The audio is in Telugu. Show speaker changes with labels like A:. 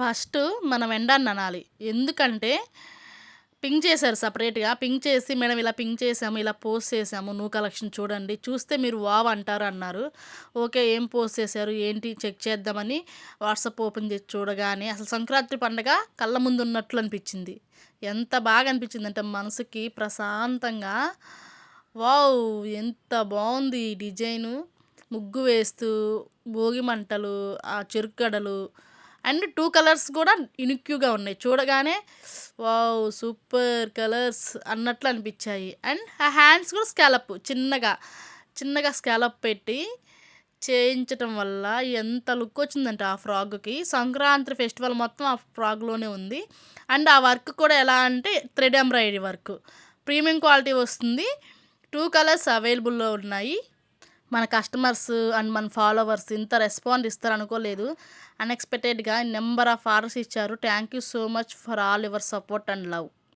A: ఫస్ట్ మనం ఎండని అనాలి. ఎందుకంటే పింక్ చేశారు సెపరేట్‌గా. పింక్ చేసి మేడం ఇలా పింక్ చేసాము, ఇలా పోస్ట్ చేసాము న్యూ కలెక్షన్ చూడండి. చూస్తే మీరు వావ్ అంటారు అన్నారు. ఓకే. ఏం పోస్ట్ చేశారు? ఏంటి చెక్ చేద్దామని వాట్సాప్ ఓపెన్ చేసి చూడగానే అసలు సంక్రాంతి పండగ కళ్ళ ముందు ఉన్నట్లు అనిపించింది. ఎంత బాగా అనిపించిందంటే మనసుకి ప్రశాంతంగా వావ్! ఎంత బావుంది ఈ డిజైను. ముగ్గు వేస్తూ, భోగి మంటలు, ఆ చెరుకు గడలు అండ్ 2 కలర్స్ కూడా యునిక్‌గా ఉన్నాయి. చూడగానే వావ్! సూపర్ కలర్స్ అన్నట్లు అనిపించాయి. అండ్ ఆ హ్యాండ్స్ కూడా స్కాలప్ చిన్నగా స్కాలప్ పెట్టి చేయించటం వల్ల ఎంత లుక్ వచ్చిందంటే ఆ ఫ్రాక్‌కి. సంక్రాంతి ఫెస్టివల్ మొత్తం ఆ ఫ్రాక్‌లోనే ఉంది. అండ్ ఆ వర్క్ కూడా ఎలా అంటే thread embroidery work. Premium quality వస్తుంది. 2 కలర్స్ అవైలబుల్‌లో ఉన్నాయి. మన కస్టమర్స్ అండ్ మన ఫాలోవర్స్ ఇంత రెస్పాండ్ ఇస్తారనుకోలేదు. అన్‌ఎక్స్‌పెక్టెడ్‌గా నంబర్ ఆఫ్ ఆర్డర్స్ ఇచ్చారు. Thank you so much for all your support and love.